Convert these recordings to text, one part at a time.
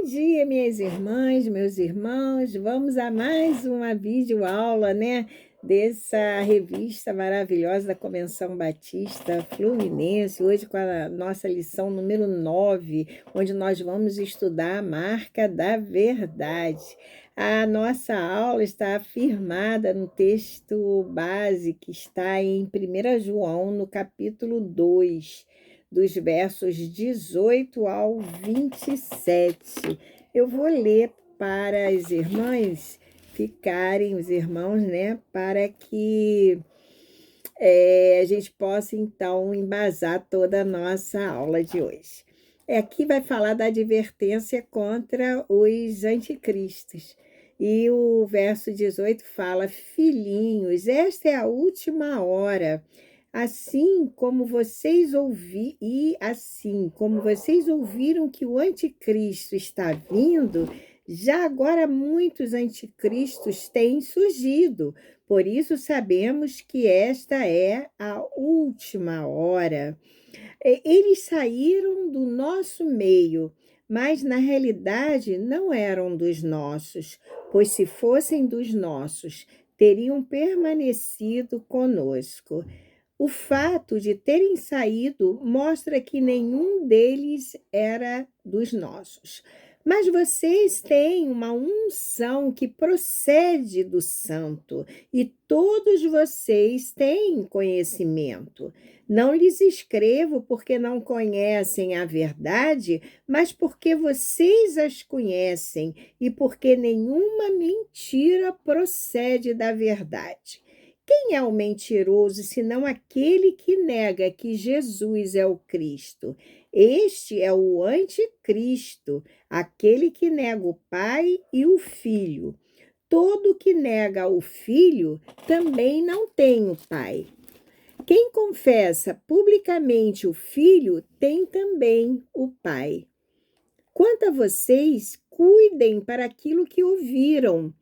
dia, minhas irmãs, meus irmãos. Vamos a mais uma videoaula, né? Dessa revista maravilhosa da Convenção Batista Fluminense. Hoje com a nossa lição número 9, onde nós vamos estudar a marca da verdade. A nossa aula está afirmada no texto base que está em 1 João, no capítulo 2. Dos versos 18 ao 27. Eu vou ler para as irmãs ficarem, os irmãos, né, para que a gente possa, então, embasar toda a nossa aula de hoje. Aqui vai falar da advertência contra os anticristos. E o verso 18 fala: filhinhos, esta é a última hora. Assim como vocês ouviram que o anticristo está vindo, já agora muitos anticristos têm surgido. Por isso sabemos que esta é a última hora. Eles saíram do nosso meio, mas na realidade não eram dos nossos, pois se fossem dos nossos, teriam permanecido conosco. O fato de terem saído mostra que nenhum deles era dos nossos. Mas vocês têm uma unção que procede do Santo, e todos vocês têm conhecimento. Não lhes escrevo porque não conhecem a verdade, mas porque vocês as conhecem e porque nenhuma mentira procede da verdade. Quem é o mentiroso, senão aquele que nega que Jesus é o Cristo? Este é o anticristo, aquele que nega o Pai e o Filho. Todo que nega o Filho também não tem o Pai. Quem confessa publicamente o Filho tem também o Pai. Quanto a vocês, cuidem para aquilo que ouviram,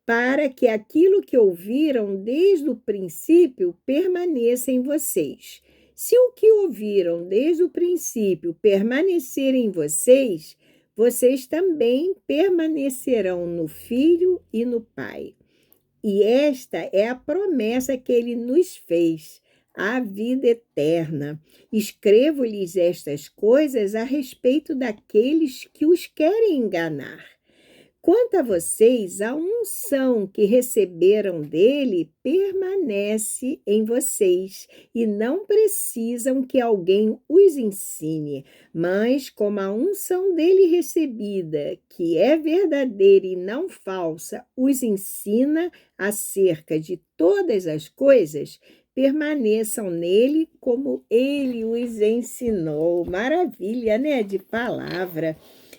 para que aquilo que ouviram desde o princípio permaneça em vocês. Se o que ouviram desde o princípio permanecer em vocês, vocês também permanecerão no Filho e no Pai. E esta é a promessa que ele nos fez, a vida eterna. Escrevo-lhes estas coisas a respeito daqueles que os querem enganar. Quanto a vocês, a unção que receberam dele permanece em vocês e não precisam que alguém os ensine, mas como a unção dele recebida, que é verdadeira e não falsa, os ensina acerca de todas as coisas, permaneçam nele como ele os ensinou. Maravilha, né, de palavra.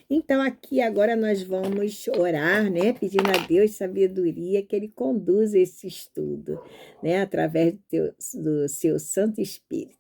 Então, aqui agora nós vamos orar, né? Pedindo a Deus sabedoria, que Ele conduza esse estudo, né? Através do seu Santo Espírito.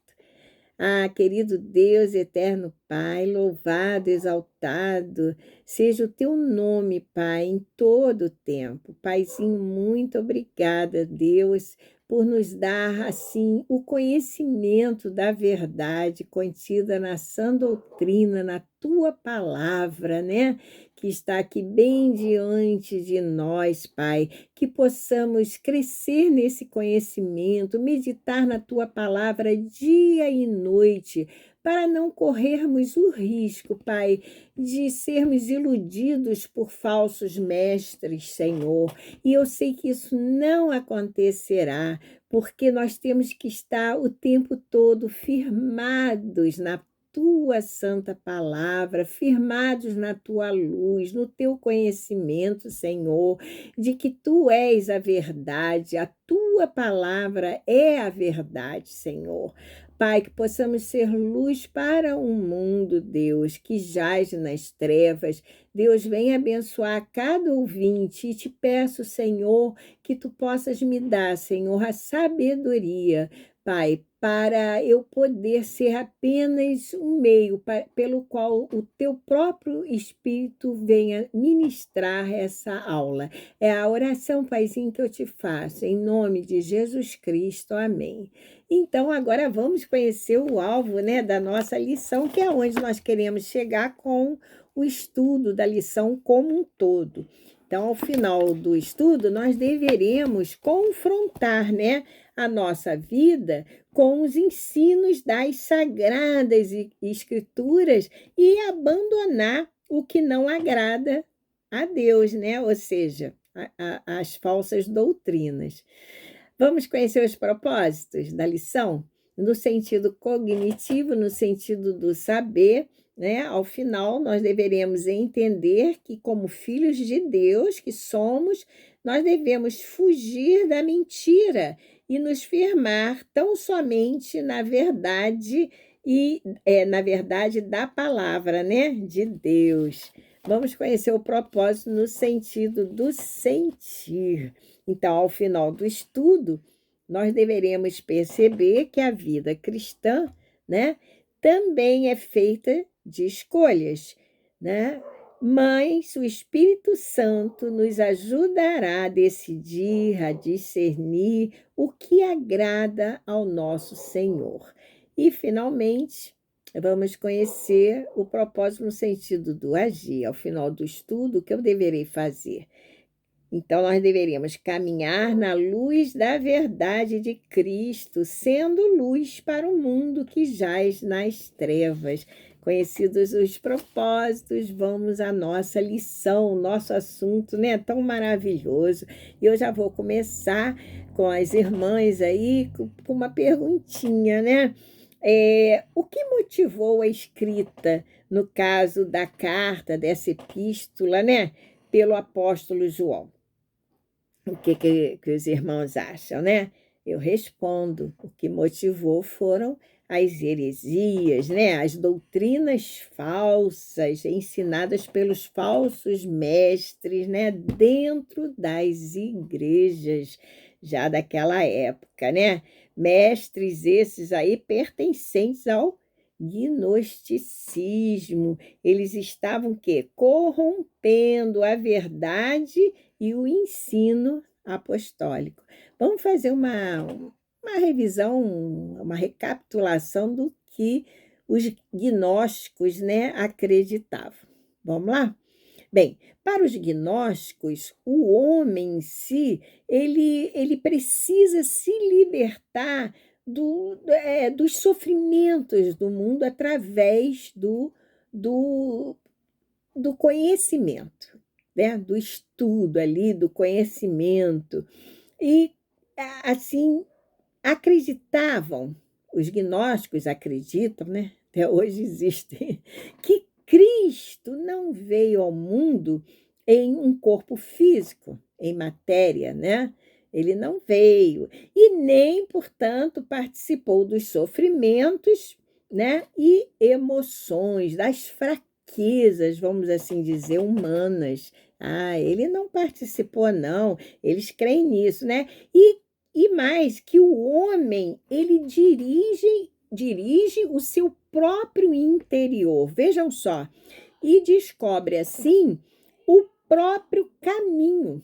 Ah, querido Deus, eterno Pai, louvado, exaltado, seja o teu nome, Pai, em todo o tempo. Paizinho, muito obrigada, Deus, por nos dar, assim, o conhecimento da verdade contida na sã doutrina, na tua palavra, né? Que está aqui bem diante de nós, Pai, que possamos crescer nesse conhecimento, meditar na tua palavra dia e noite, para não corrermos o risco, Pai, de sermos iludidos por falsos mestres, Senhor. E eu sei que isso não acontecerá, porque nós temos que estar o tempo todo firmados na tua santa palavra, firmados na tua luz, no teu conhecimento, Senhor, de que tu és a verdade, a tua palavra é a verdade, Senhor. Pai, que possamos ser luz para um mundo, Deus, que jaz nas trevas. Deus, vem abençoar cada ouvinte e te peço, Senhor, que tu possas me dar, Senhor, a sabedoria, Pai, para eu poder ser apenas um meio pelo qual o teu próprio Espírito venha ministrar essa aula. É a oração, Paizinho, que eu te faço, em nome de Jesus Cristo. Amém. Então, agora vamos conhecer o alvo, né, da nossa lição, que é onde nós queremos chegar com o estudo da lição como um todo. Então, ao final do estudo, nós deveremos confrontar, né, a nossa vida com os ensinos das sagradas escrituras e abandonar o que não agrada a Deus, né? Ou seja, as falsas doutrinas. Vamos conhecer os propósitos da lição? No sentido cognitivo, no sentido do saber, né? Ao final, nós deveremos entender que, como filhos de Deus que somos, nós devemos fugir da mentira e nos firmar tão somente na verdade na verdade da palavra, né, de Deus. Vamos conhecer o propósito no sentido do sentir. Então, ao final do estudo, nós deveremos perceber que a vida cristã, né, também é feita de escolhas, né? Mas o Espírito Santo nos ajudará a decidir, a discernir o que agrada ao nosso Senhor. E, finalmente, vamos conhecer o propósito no sentido do agir. Ao final do estudo, o que eu deverei fazer? Então, nós deveríamos caminhar na luz da verdade de Cristo, sendo luz para o mundo que jaz nas trevas. Conhecidos os propósitos, vamos à nossa lição, nosso assunto, né? Tão maravilhoso. E eu já vou começar com as irmãs aí, com uma perguntinha, né? O que motivou a escrita, no caso da carta, dessa epístola, né? Pelo apóstolo João? O que os irmãos acham, né? Eu respondo, o que motivou foram as heresias, né? As doutrinas falsas ensinadas pelos falsos mestres, né? Dentro das igrejas já daquela época, né? Mestres esses aí pertencentes ao gnosticismo. Eles estavam o quê? Corrompendo a verdade e o ensino apostólico. Vamos fazer uma revisão, uma recapitulação do que os gnósticos, né, acreditavam. Vamos lá? Bem, para os gnósticos, o homem em si, ele precisa se libertar dos sofrimentos do mundo através do conhecimento, né? Do estudo ali, do conhecimento. E, assim, acreditavam, os gnósticos acreditam, né? Até hoje existem, que Cristo não veio ao mundo em um corpo físico, em matéria, né? Ele não veio e nem, portanto, participou dos sofrimentos, né? E emoções, das fraquezas, vamos assim dizer, humanas. Ele não participou, não. Eles creem nisso, né? E mais, que o homem, ele dirige o seu próprio interior, vejam só, e descobre, assim, o próprio caminho,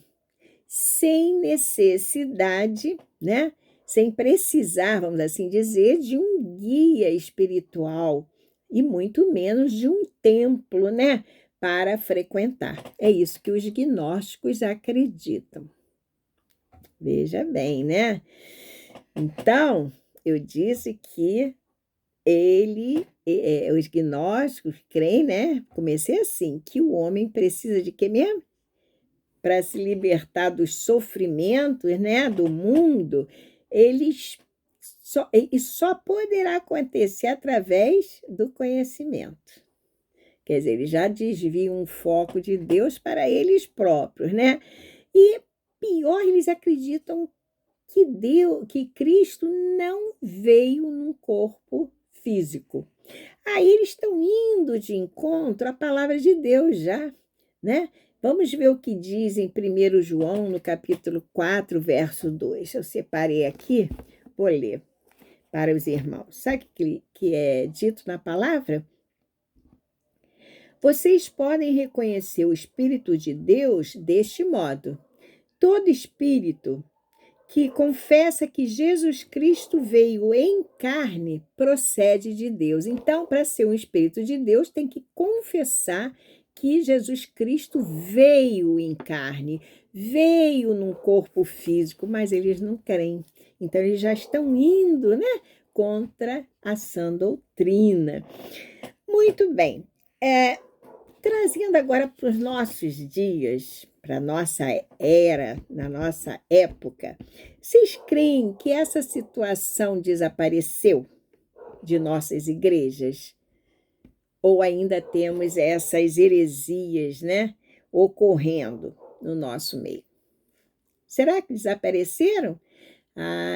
sem necessidade, né? Sem precisar, vamos assim dizer, de um guia espiritual, e muito menos de um templo, né? Para frequentar. É isso que os gnósticos acreditam. Veja bem, né? Então, eu disse que os gnósticos creem, né? Comecei assim, que o homem precisa de quê mesmo? Para se libertar dos sofrimentos, né, do mundo, só poderá acontecer através do conhecimento. Quer dizer, eles já desviam o foco de Deus para eles próprios, né? E pior, eles acreditam que Cristo não veio num corpo físico. Aí eles estão indo de encontro à palavra de Deus já, né? Vamos ver o que diz em 1 João, no capítulo 4, verso 2. Eu separei aqui, vou ler. para os irmãos. Sabe o que é dito na palavra? Vocês podem reconhecer o Espírito de Deus deste modo. Todo espírito que confessa que Jesus Cristo veio em carne procede de Deus. Então, para ser um espírito de Deus, tem que confessar que Jesus Cristo veio em carne, veio num corpo físico, mas eles não creem. Então, eles já estão indo, né, contra a sã doutrina. Muito bem. Trazendo agora para os nossos dias, para a nossa era, na nossa época, vocês creem que essa situação desapareceu de nossas igrejas? Ou ainda temos essas heresias, né, ocorrendo no nosso meio? Será que desapareceram?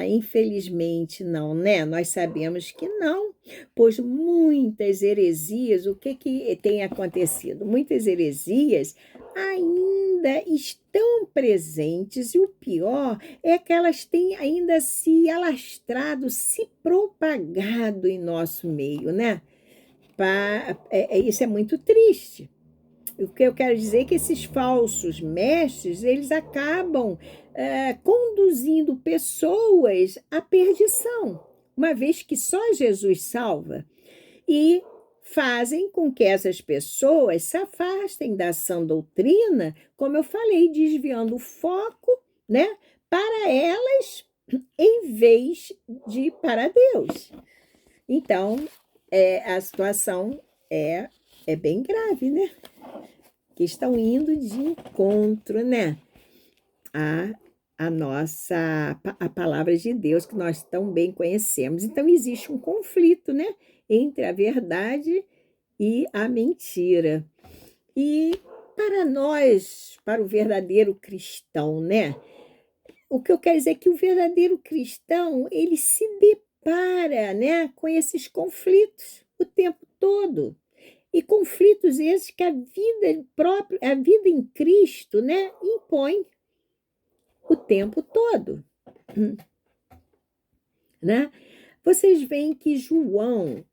Infelizmente não, né? Nós sabemos que não, pois muitas heresias, o que tem acontecido? Muitas heresias ainda estão presentes e o pior é que elas têm ainda se alastrado, se propagado em nosso meio, né? Isso é muito triste. O que eu quero dizer é que esses falsos mestres, eles acabam conduzindo pessoas à perdição, uma vez que só Jesus salva, e fazem com que essas pessoas se afastem da sã doutrina, como eu falei, desviando o foco, né, para elas, em vez de para Deus. Então, a situação é bem grave, né? Que estão indo de encontro, né, a palavra de Deus, que nós tão bem conhecemos. Então, existe um conflito, né, entre a verdade e a mentira. E para nós, para o verdadeiro cristão, né, o que eu quero dizer é que o verdadeiro cristão, ele se depara, né, com esses conflitos o tempo todo. E conflitos esses que a vida em Cristo, né, impõe o tempo todo, né? Vocês veem que João,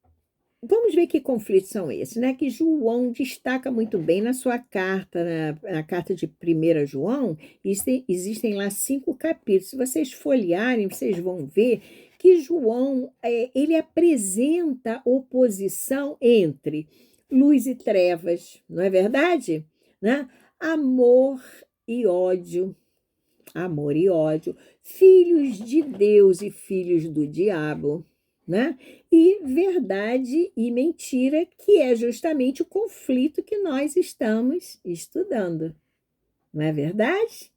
vamos ver que conflitos são esses, né? Que João destaca muito bem na sua carta, na carta de 1 João, existem lá 5 capítulos. Se vocês folhearem, vocês vão ver que João, ele apresenta oposição entre luz e trevas, não é verdade? Né? Amor e ódio, filhos de Deus e filhos do diabo, né? E verdade e mentira, que é justamente o conflito que nós estamos estudando, não é verdade?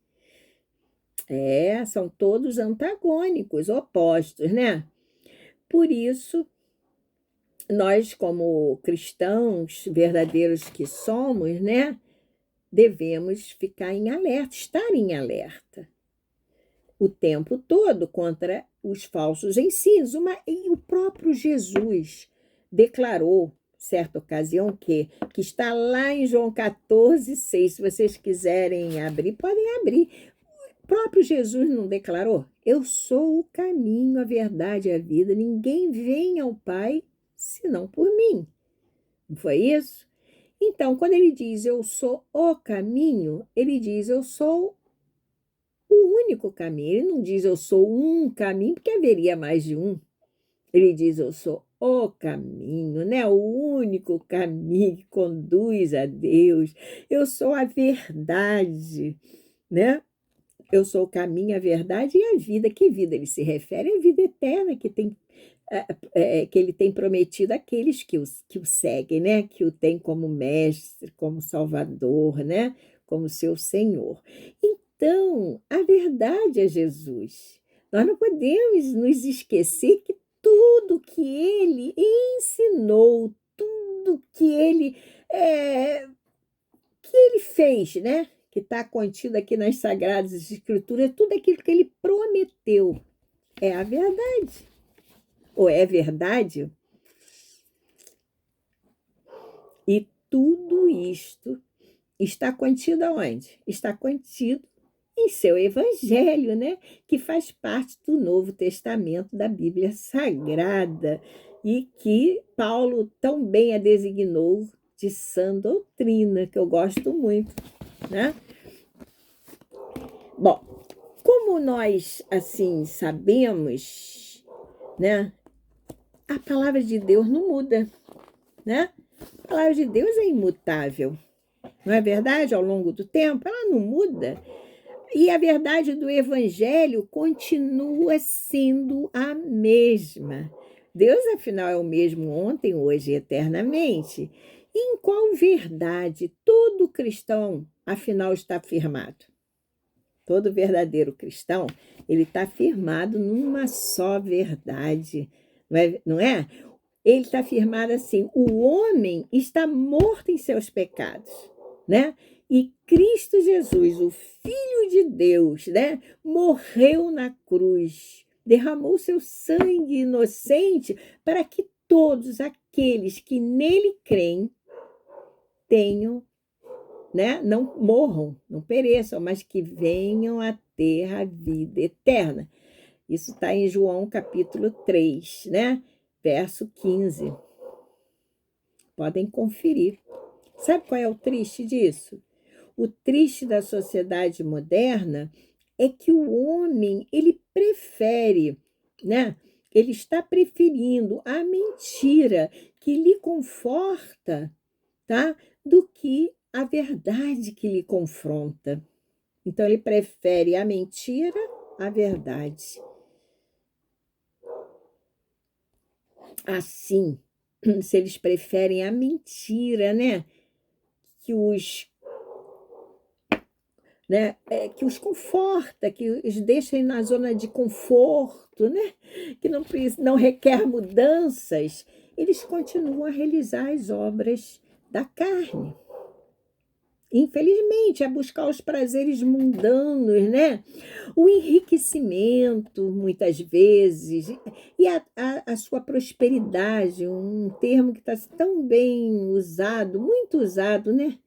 São todos antagônicos, opostos, né? Por isso, nós, como cristãos verdadeiros que somos, né, devemos ficar em alerta, estar em alerta o tempo todo contra os falsos ensinos. E o próprio Jesus declarou, certa ocasião, que está lá em João 14:6. Se vocês quiserem abrir, podem abrir. O próprio Jesus não declarou? Eu sou o caminho, a verdade e a vida. Ninguém vem ao Pai senão por mim. Não foi isso? Então, quando ele diz eu sou o caminho, ele diz eu sou o único caminho. Ele não diz eu sou um caminho, porque haveria mais de um. Ele diz eu sou o caminho, né? O único caminho que conduz a Deus. Eu sou a verdade, né? Eu sou o caminho, a verdade e a vida. Que vida ele se refere? A vida eterna que ele tem prometido àqueles que o seguem, né? Que o tem como mestre, como salvador, né? Como seu Senhor. Então, a verdade é Jesus. Nós não podemos nos esquecer que tudo que ele ensinou, tudo que ele fez, né? Que está contido aqui nas Sagradas Escrituras, tudo aquilo que ele prometeu é a verdade. Ou é verdade? E tudo isto está contido aonde? Está contido em seu Evangelho, né? Que faz parte do Novo Testamento da Bíblia Sagrada e que Paulo tão bem a designou de sã doutrina, que eu gosto muito, né? Bom, como nós assim sabemos, né? A palavra de Deus não muda, né? A palavra de Deus é imutável, não é verdade? Ao longo do tempo, ela não muda. E a verdade do Evangelho continua sendo a mesma. Deus, afinal, é o mesmo ontem, hoje e eternamente. E em qual verdade todo cristão, afinal, está firmado? Todo verdadeiro cristão, ele está firmado numa só verdade, não é? Ele está firmado assim, o homem está morto em seus pecados, né? E Cristo Jesus, o Filho de Deus, né, morreu na cruz, derramou seu sangue inocente para que todos aqueles que nele creem tenham, né, não morram, não pereçam, mas que venham a ter a vida eterna. Isso está em João capítulo 3, né, verso 15. Podem conferir. Sabe qual é o triste disso? O triste da sociedade moderna é que o homem, ele prefere, né? Ele está preferindo a mentira que lhe conforta, tá? Do que a verdade que lhe confronta. Então, ele prefere a mentira à verdade. Assim, se eles preferem a mentira, né? Que que os conforta, que os deixa na zona de conforto, né? Que não requer mudanças, eles continuam a realizar as obras da carne. Infelizmente, a buscar os prazeres mundanos, né? O enriquecimento, muitas vezes, e a sua prosperidade, um termo que está tão bem usado, muito usado, né?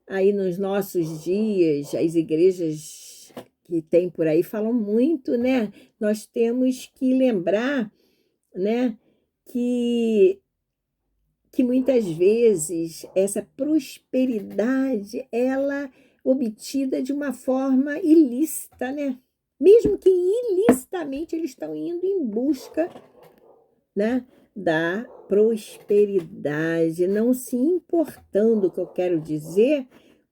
Aí nos nossos dias, as igrejas que tem por aí falam muito, né? Nós temos que lembrar, né, que muitas vezes essa prosperidade ela obtida de uma forma ilícita, né? Mesmo que ilicitamente eles estão indo em busca, né, da prosperidade, não se importando, o que eu quero dizer,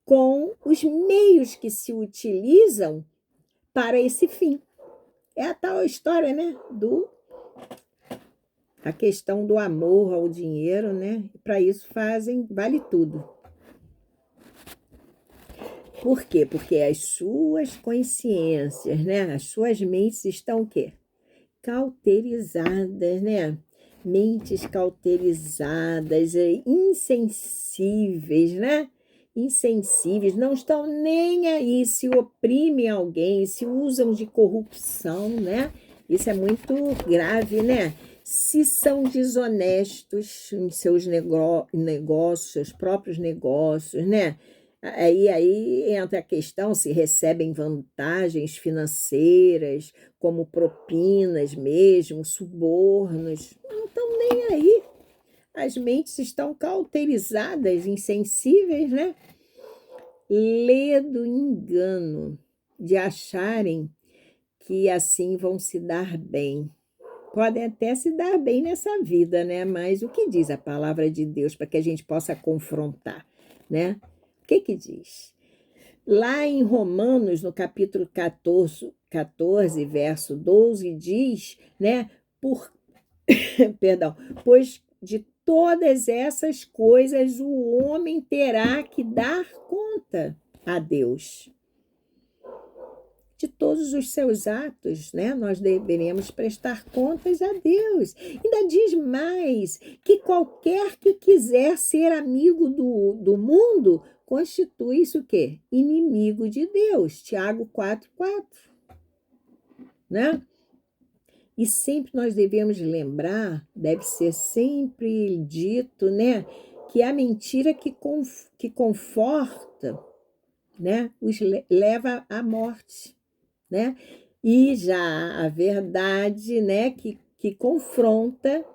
com os meios que se utilizam para esse fim. É a tal história, né, a questão do amor ao dinheiro, né? Para isso vale tudo. Por quê? Porque as suas consciências, né, as suas mentes estão o quê? Cauterizadas, né? Mentes cauterizadas, insensíveis, né? Insensíveis, não estão nem aí se oprimem alguém, se usam de corrupção, né? Isso é muito grave, né? Se são desonestos em seus negócios, seus próprios negócios, né? Aí entra a questão se recebem vantagens financeiras, como propinas mesmo, subornos. Não estão nem aí. As mentes estão cauterizadas, insensíveis, né? Ledo engano de acharem que assim vão se dar bem. Podem até se dar bem nessa vida, né? Mas o que diz a palavra de Deus para que a gente possa confrontar, né? O que diz? Lá em Romanos, no capítulo 14, verso 12, diz, né? Perdão, pois de todas essas coisas o homem terá que dar conta a Deus. De todos os seus atos, né? Nós deveremos prestar contas a Deus. Ainda diz mais, que qualquer que quiser ser amigo do mundo, constitui isso o quê? Inimigo de Deus. Tiago 4:4, né? E sempre nós devemos lembrar, deve ser sempre dito, né? Que a mentira que conforta, né? Os leva à morte, né? E já a verdade, né, que confronta,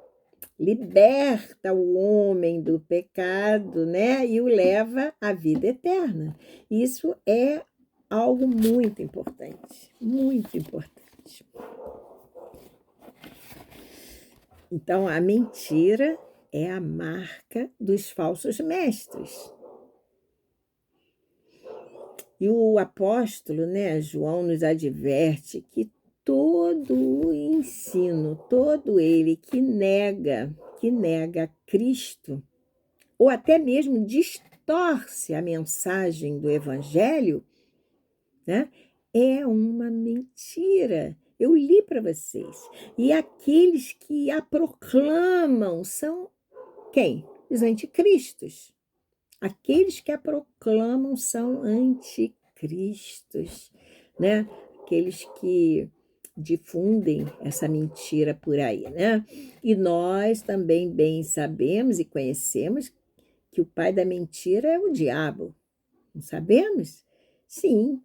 liberta o homem do pecado, né, e o leva à vida eterna. Isso é algo muito importante, muito importante. Então, a mentira é a marca dos falsos mestres. E o apóstolo, né, João, nos adverte que todo o ensino, todo ele que nega Cristo, ou até mesmo distorce a mensagem do evangelho, né, é uma mentira. Eu li para vocês. E aqueles que a proclamam são quem? Os anticristos. Aqueles que a proclamam são anticristos, né? Aqueles que difundem essa mentira por aí, né? E nós também bem sabemos e conhecemos que o pai da mentira é o diabo. Não sabemos? Sim.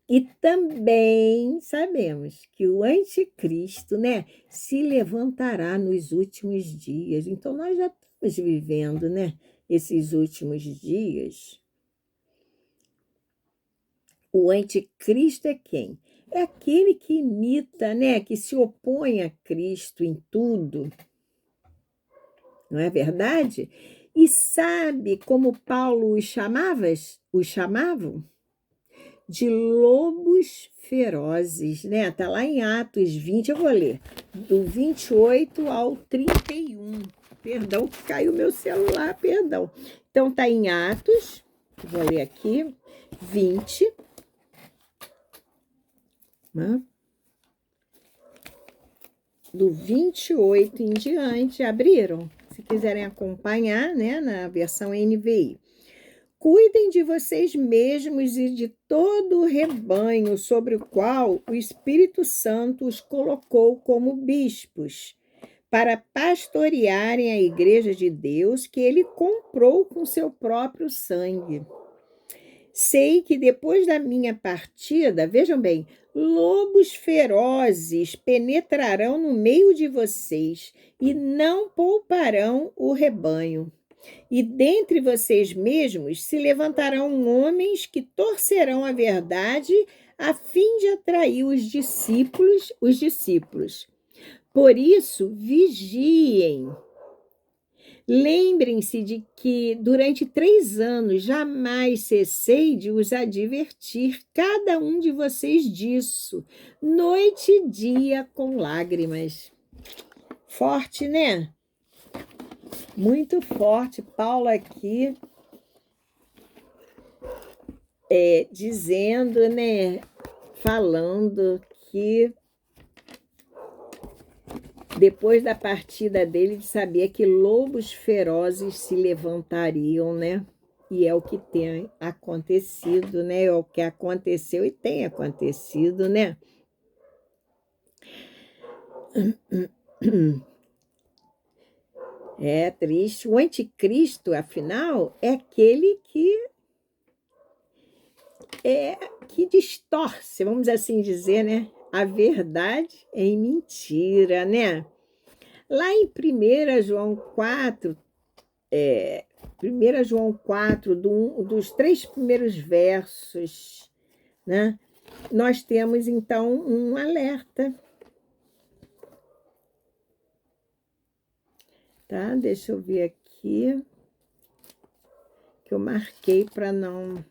E também sabemos que o anticristo, né, se levantará nos últimos dias. Então, nós já estamos vivendo, né, esses últimos dias. O anticristo é quem? É aquele que imita, né, que se opõe a Cristo em tudo. Não é verdade? E sabe como Paulo os chamavam? De lobos ferozes, né? Está lá em Atos 20, eu vou ler, do 28 ao 31. Perdão, que caiu meu celular, perdão. Então, está em Atos, vou ler aqui, 20, né? Do 28 em diante, abriram? Se quiserem acompanhar, né, na versão NVI. Cuidem de vocês mesmos e de todo o rebanho sobre o qual o Espírito Santo os colocou como bispos, para pastorearem a igreja de Deus que ele comprou com seu próprio sangue. Sei que depois da minha partida, vejam bem, lobos ferozes penetrarão no meio de vocês e não pouparão o rebanho. E dentre vocês mesmos se levantarão homens que torcerão a verdade a fim de atrair os discípulos. Por isso, vigiem. Lembrem-se de que durante 3 anos jamais cessei de os advertir, cada um de vocês disso, noite e dia com lágrimas. Forte, né? Muito forte. Paulo aqui dizendo, né, falando que depois da partida dele, ele sabia que lobos ferozes se levantariam, né? E é o que tem acontecido, né? É o que aconteceu e tem acontecido, né? É triste. O anticristo, afinal, é aquele que distorce, vamos assim dizer, né? A verdade em mentira, né? Lá em 1 João 4, 1 João 4, dos 3 primeiros versos, né? Nós temos, então, um alerta. Tá? Deixa eu ver aqui, que eu marquei para não...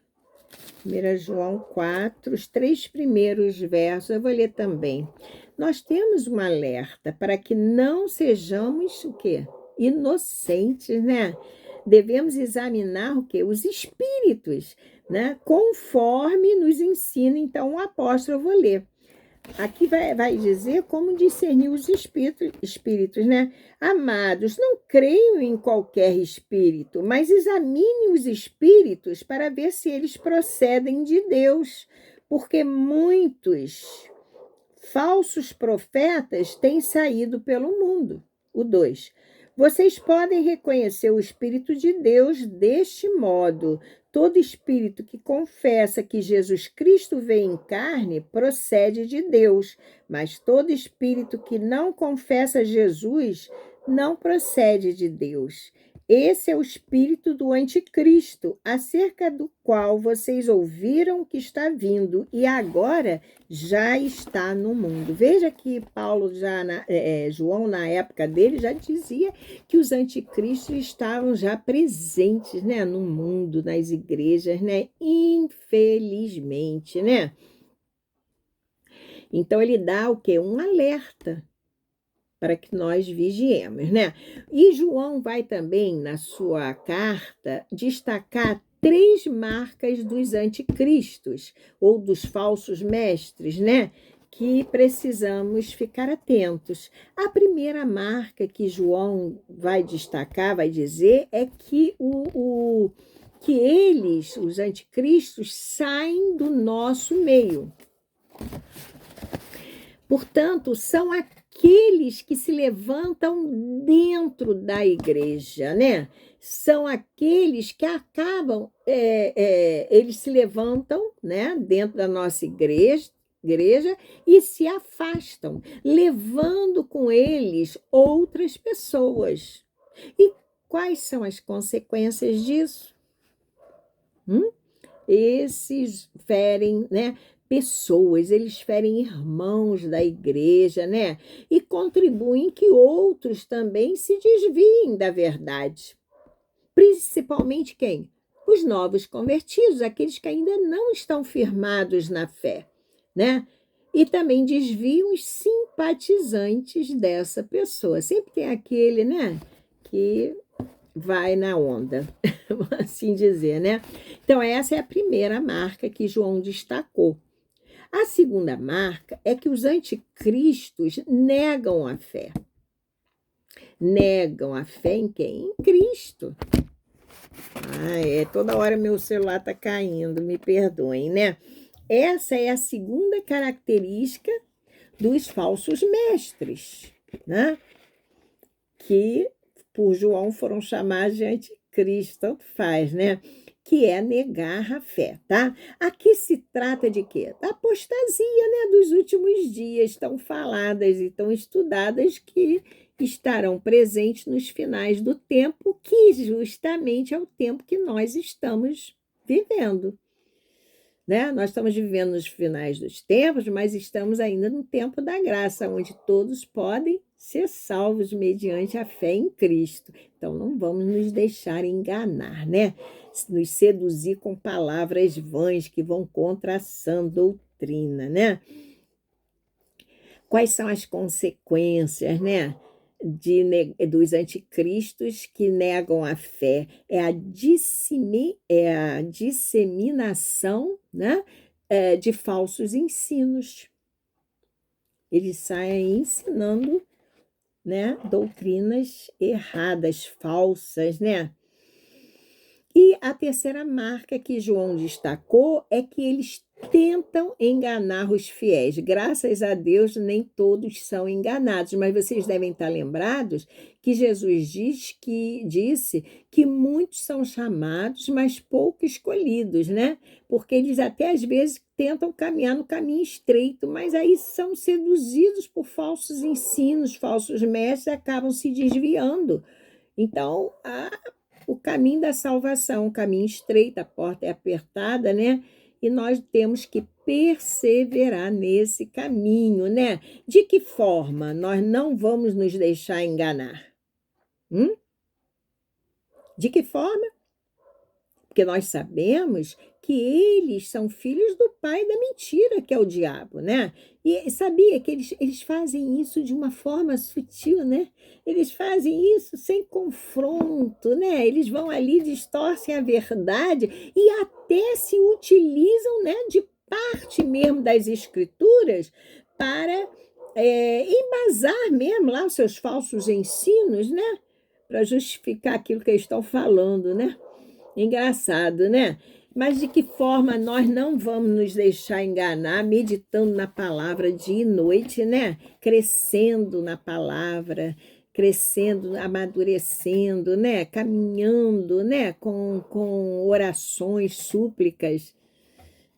1 João 4, os 3 primeiros versos, eu vou ler também. Nós temos um alerta para que não sejamos o quê? Inocentes, né? Devemos examinar o quê? Os espíritos, né? Conforme nos ensina, então, o apóstolo, eu vou ler. Aqui vai dizer como discernir os espíritos, né? Amados, não creiam em qualquer espírito, mas examinem os espíritos para ver se eles procedem de Deus, porque muitos falsos profetas têm saído pelo mundo. O 2. Vocês podem reconhecer o Espírito de Deus deste modo. Todo espírito que confessa que Jesus Cristo veio em carne procede de Deus, mas todo espírito que não confessa Jesus não procede de Deus. Esse é o espírito do anticristo, acerca do qual vocês ouviram que está vindo e agora já está no mundo. Veja que Paulo João na época dele já dizia que os anticristos estavam já presentes, né, no mundo, nas igrejas, né? Infelizmente, né? Então ele dá o quê? Um alerta para que nós vigiemos, né? E João vai também, na sua carta, destacar 3 marcas dos anticristos, ou dos falsos mestres, né? Que precisamos ficar atentos. A primeira marca que João vai destacar, vai dizer, é que que eles, os anticristos, saem do nosso meio. Portanto, são aqueles que se levantam dentro da igreja, né? São aqueles que acabam, eles se levantam, né, dentro da nossa igreja e se afastam, levando com eles outras pessoas. E quais são as consequências disso? Esses ferem, né, pessoas, eles ferem irmãos da igreja, né? E contribuem que outros também se desviem da verdade. Principalmente quem? Os novos convertidos, aqueles que ainda não estão firmados na fé, né? E também desviam os simpatizantes dessa pessoa. Sempre tem aquele, né, que vai na onda, assim dizer, né? Então, essa é a primeira marca que João destacou. A segunda marca é que os anticristos negam a fé. Negam a fé em quem? Em Cristo. Toda hora meu celular está caindo, me perdoem, né? Essa é a segunda característica dos falsos mestres, né? Que por João foram chamados de anticristo, tanto faz, né? Que é negar a fé, tá? Aqui se trata de quê? Da apostasia, né? Dos últimos dias, tão faladas e tão estudadas, que estarão presentes nos finais do tempo, que justamente é o tempo que nós estamos vivendo, né? Nós estamos vivendo nos finais dos tempos, mas estamos ainda no tempo da graça, onde todos podem ser salvos mediante a fé em Cristo. Então, não vamos nos deixar enganar, né? Nos seduzir com palavras vãs que vão contra a sã doutrina, né? Quais são as consequências, né, dos anticristos que negam a fé? É a disseminação, né, de falsos ensinos. Eles saem ensinando, né, doutrinas erradas, falsas, né? E a terceira marca que João destacou é que eles tentam enganar os fiéis. Graças a Deus, nem todos são enganados, mas vocês devem estar lembrados que Jesus disse que muitos são chamados, mas poucos escolhidos, né? Porque eles até às vezes tentam caminhar no caminho estreito, mas aí são seduzidos por falsos ensinos, falsos mestres, e acabam se desviando. Então, o caminho da salvação, o caminho estreito, a porta é apertada, né? E nós temos que perseverar nesse caminho, né? De que forma nós não vamos nos deixar enganar? De que forma? Porque nós sabemos que eles são filhos do pai da mentira, que é o diabo, né? E sabia que eles fazem isso de uma forma sutil, né? Eles fazem isso sem confronto, né? Eles vão ali, distorcem a verdade e até se utilizam, né, de parte mesmo das escrituras para embasar mesmo lá os seus falsos ensinos, né? Para justificar aquilo que eles estão falando, né? Engraçado, né? Mas de que forma nós não vamos nos deixar enganar, meditando na palavra dia e noite, né? Crescendo na palavra, crescendo, amadurecendo, né? Caminhando, né? Com orações, súplicas,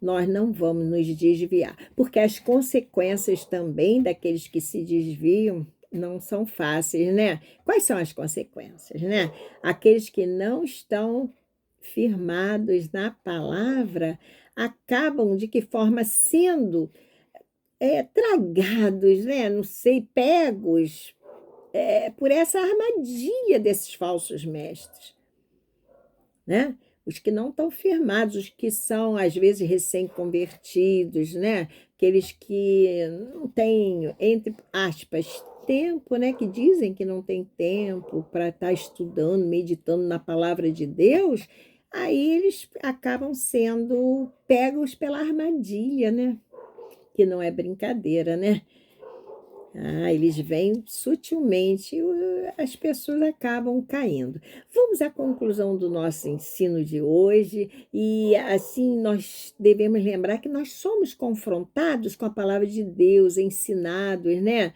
nós não vamos nos desviar, porque as consequências também daqueles que se desviam não são fáceis, né? Quais são as consequências, né? Aqueles que não estão firmados na palavra acabam de que forma sendo tragados, né? Não sei, pegos por essa armadilha desses falsos mestres, né? Os que não estão firmados, os que são, às vezes, recém-convertidos, né? Aqueles que não têm, entre aspas, tempo, né? Que dizem que não tem tempo para estar estudando, meditando na palavra de Deus, aí eles acabam sendo pegos pela armadilha, né? Que não é brincadeira, né? Eles vêm sutilmente, as pessoas acabam caindo. Vamos à conclusão do nosso ensino de hoje, e assim nós devemos lembrar que nós somos confrontados com a palavra de Deus, ensinados, né?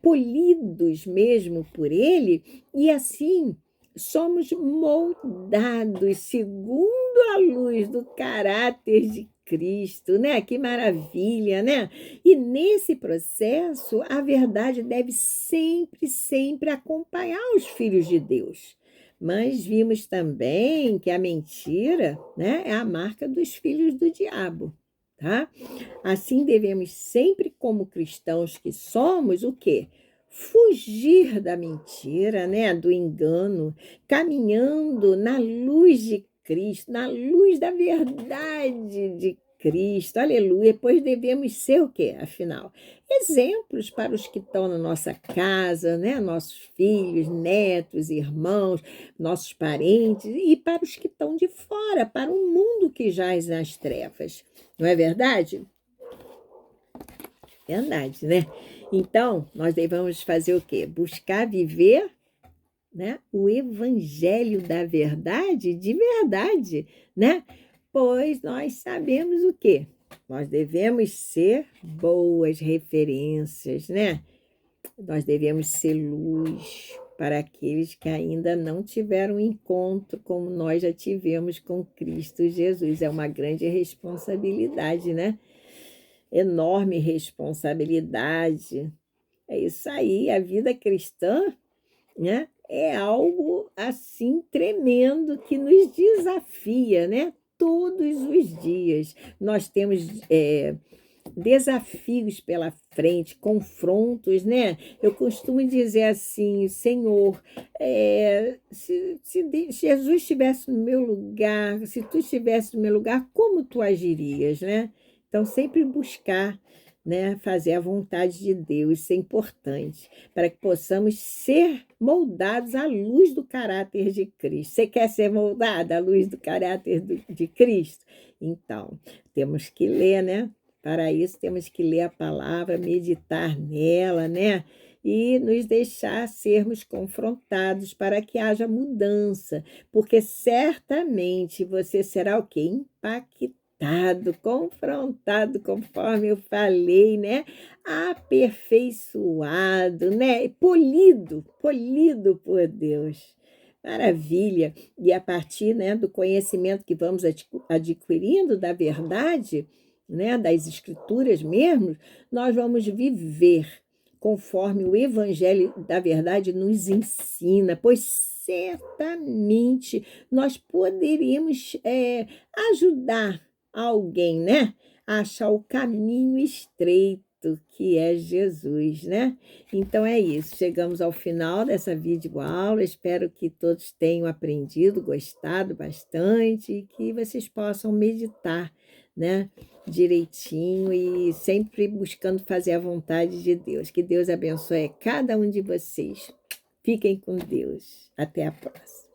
Polidos mesmo por Ele, e assim somos moldados segundo a luz do caráter de Cristo, né? Que maravilha, né? E nesse processo, a verdade deve sempre, sempre acompanhar os filhos de Deus. Mas vimos também que a mentira, né, é a marca dos filhos do diabo, tá? Assim devemos sempre, como cristãos que somos, o quê? Fugir da mentira, né, do engano, caminhando na luz de Cristo, na luz da verdade de Cristo, aleluia. Pois devemos ser o quê, afinal? Exemplos para os que estão na nossa casa, né? Nossos filhos, netos, irmãos, nossos parentes, e para os que estão de fora, para o mundo que jaz nas trevas. Não é verdade? Verdade, né? Então, nós devemos fazer o quê? Buscar viver, né, o evangelho da verdade de verdade, né? Pois nós sabemos o quê? Nós devemos ser boas referências, né? Nós devemos ser luz para aqueles que ainda não tiveram um encontro como nós já tivemos com Cristo Jesus. É uma grande responsabilidade, né? Enorme responsabilidade. É isso aí, a vida cristã, né? É algo assim tremendo que nos desafia, né? Todos os dias nós temos desafios pela frente, confrontos, né? Eu costumo dizer assim, Senhor, se Jesus estivesse no meu lugar, se tu estivesse no meu lugar, como tu agirias, né? Então, sempre buscar, né, fazer a vontade de Deus, isso é importante, para que possamos ser moldados à luz do caráter de Cristo. Você quer ser moldado à luz do caráter de Cristo? Então, temos que ler, né? Para isso, temos que ler a palavra, meditar nela, né? E nos deixar sermos confrontados para que haja mudança, porque certamente você será o quê? Impactado, confrontado, conforme eu falei, né? Aperfeiçoado, né? Polido por Deus. Maravilha! E a partir, né, do conhecimento que vamos adquirindo da verdade, né, das escrituras mesmo, nós vamos viver conforme o evangelho da verdade nos ensina, pois certamente nós poderíamos ajudar alguém, né, a achar o caminho estreito que é Jesus, né? Então é isso, chegamos ao final dessa videoaula, espero que todos tenham aprendido, gostado bastante e que vocês possam meditar, né, direitinho e sempre buscando fazer a vontade de Deus. Que Deus abençoe cada um de vocês. Fiquem com Deus. Até a próxima.